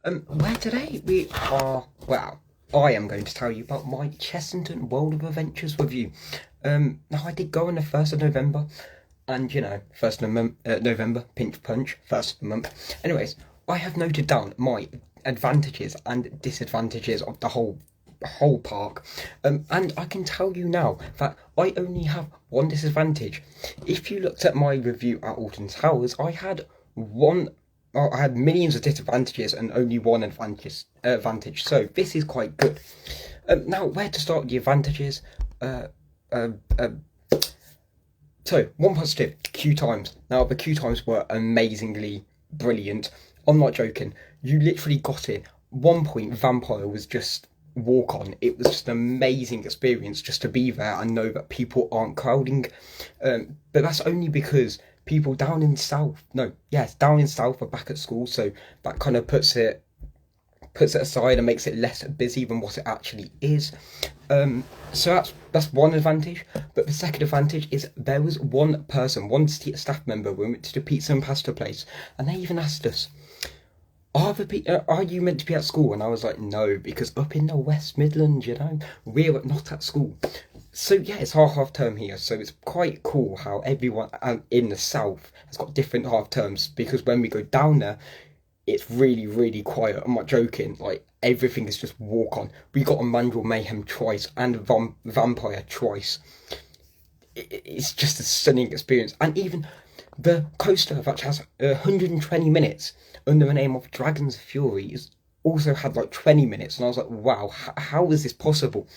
Where today we are, well, I am going to tell you about my Chessington World of Adventures review. Now I did go on the 1st of November, and 1st of November, pinch punch, 1st of the month. Anyways, I have noted down my advantages and disadvantages of the whole park. And I can tell you now that I only have one disadvantage. If you looked at my review at Alton Towers, I had millions of disadvantages and only one advantage. So this is quite good. Now, where to start with the advantages? Uh, uh, uh, so, one positive, queue times. Now, the queue times were amazingly brilliant. I'm not joking. You literally got in. One point, Vampire was just walk on. It was just an amazing experience just to be there and know that people aren't crowding. But that's only because people down in south, no, yes, down in south are back at school, so that kind of puts it aside and makes it less busy than what it actually is. So that's one advantage. But the second advantage is there was one person, one staff member, we went to the pizza and pasta place, and they even asked us, are you meant to be at school? And I was like, no, because up in the West Midlands, we're not at school. So yeah, it's our half term here, so it's quite cool how everyone in the south has got different half terms, because when we go down there, it's really, really quiet. I'm not joking. Like, everything is just walk on. We got a Mandrill Mayhem twice and Vampire twice. It's just a stunning experience. And even the coaster that has 120 minutes under the name of Dragon's Fury also had like 20 minutes. And I was like, wow, how is this possible?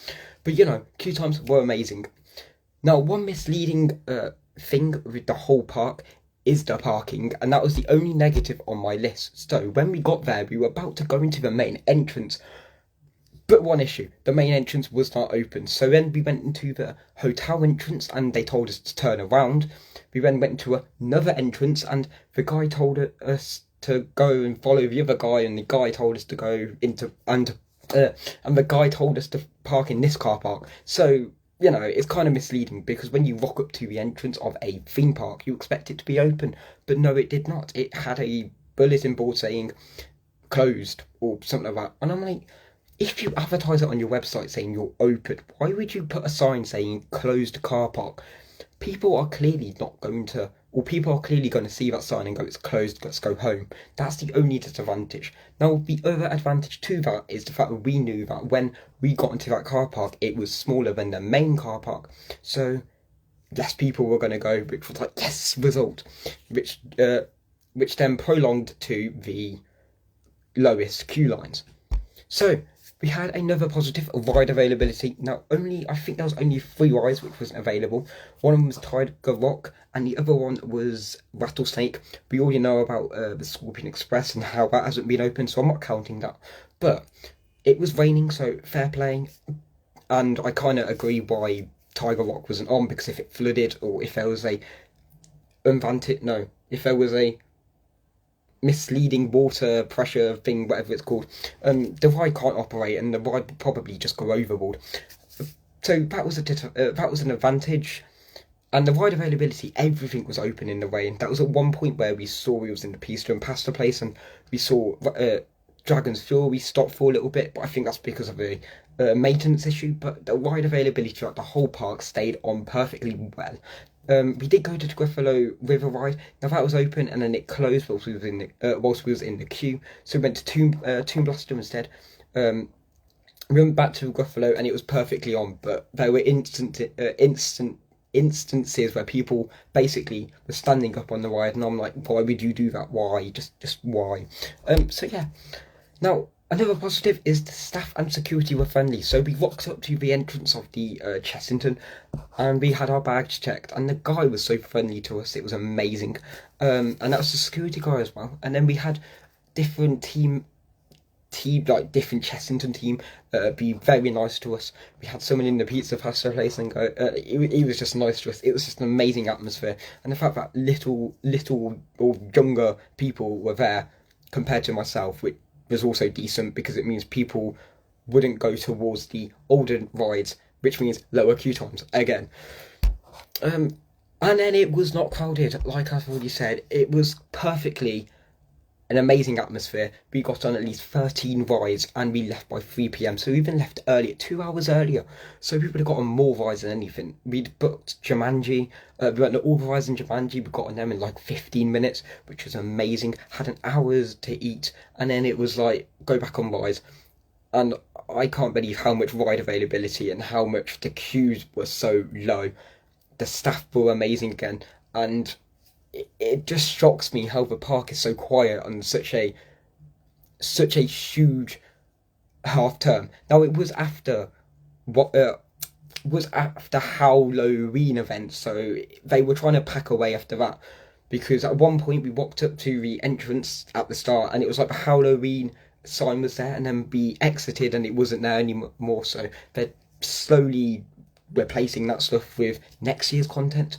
But queue times were amazing. Now, one misleading thing with the whole park is the parking, and that was the only negative on my list. So when we got there, we were about to go into the main entrance, but one issue, the main entrance was not open. So then we went into the hotel entrance and they told us to turn around. We then went to another entrance and the guy told us to go and follow the other guy, and the guy told us to go into and the guy told us to park in this car park. So it's kind of misleading, because when you rock up to the entrance of a theme park, you expect it to be open, but no, it did not. It had a bulletin board saying closed or something like that. And I'm like, if you advertise it on your website saying you're open, why would you put a sign saying closed car park? People are clearly not going to, or people are clearly going to see that sign and go, it's closed, let's go home. That's the only disadvantage. Now, the other advantage to that is the fact that we knew that when we got into that car park, it was smaller than the main car park. So less people were going to go, which was like, yes, result. Which then prolonged to the lowest queue lines. So we had another positive, ride availability. Now, I think there was only 3 rides which wasn't available. One of them was Tiger Rock, and the other one was Rattlesnake. We already know about the Scorpion Express and how that hasn't been open, so I'm not counting that. But it was raining, so fair play. And I kind of agree why Tiger Rock wasn't on, because if it flooded, or if there was if there was a misleading water pressure thing, whatever it's called, the ride can't operate, and the ride would probably just go overboard. So that was an advantage. And the ride availability, everything was open in the rain. That was at one point where we was in the pizza and pasta place, and we saw Dragon's Fury stop for a little bit, but I think that's because of a maintenance issue. But the ride availability throughout the whole park stayed on perfectly well. We did go to the Gruffalo River ride. Now that was open, and then it closed whilst we was in the queue. So we went to Toon Blaster instead. We went back to Gruffalo, and it was perfectly on. But there were instances where people basically were standing up on the ride, and I'm like, why would you do that? Why? Just why? So yeah. Now, another positive is the staff and security were friendly. So we walked up to the entrance of the Chessington, and we had our bags checked, and the guy was so friendly to us. It was amazing. And that was the security guy as well. And then we had different like different Chessington team be very nice to us. We had someone in the pizza pasta place and go, he was just nice to us. It was just an amazing atmosphere, and the fact that little or younger people were there compared to myself, which was also decent, because it means people wouldn't go towards the older rides, which means lower queue times again. And then it was not crowded, like I've already said. It was perfectly an amazing atmosphere. We got on at least 13 rides and we left by 3 p.m. So we even left earlier, 2 hours earlier. So we would have got on more rides than anything. We'd booked Jumanji. We went to all the rides in Jumanji. We got on them in like 15 minutes, which was amazing. Had an hour to eat, and then it was like, go back on rides. And I can't believe how much ride availability and how much the queues were so low. The staff were amazing again, and it just shocks me how the park is so quiet on such a huge half term. Now it was after Halloween event, so they were trying to pack away after that, because at one point we walked up to the entrance at the start and it was like the Halloween sign was there, and then we exited and it wasn't there anymore, so they're slowly replacing that stuff with next year's content.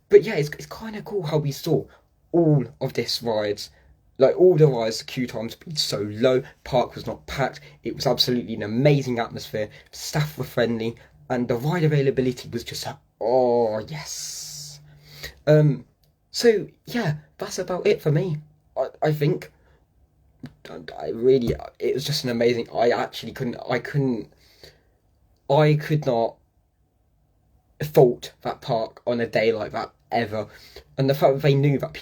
But yeah, it's kind of cool how we saw all of this rides. Like, all the rides, the queue times being so low, park was not packed, it was absolutely an amazing atmosphere, staff were friendly, and the ride availability was just like, oh yes. So yeah, that's about it for me. I think it was just an amazing. I could not fault that park on a day like that ever. And the fact that they knew that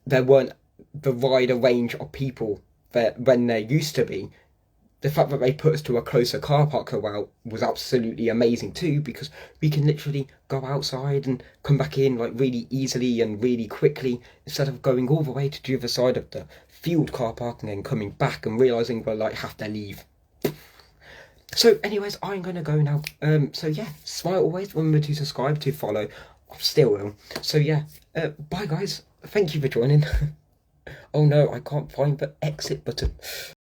there weren't the wider range of people that when there used to be. The fact that they put us to a closer car park was absolutely amazing too, because we can literally go outside and come back in like really easily and really quickly, instead of going all the way to the other side of the field car park and then coming back and realising we'll like have to leave. So anyways, I'm gonna go now. So yeah, smile always, remember to subscribe, to follow. I still will. So yeah, bye guys, thank you for joining. Oh no, I can't find the exit button.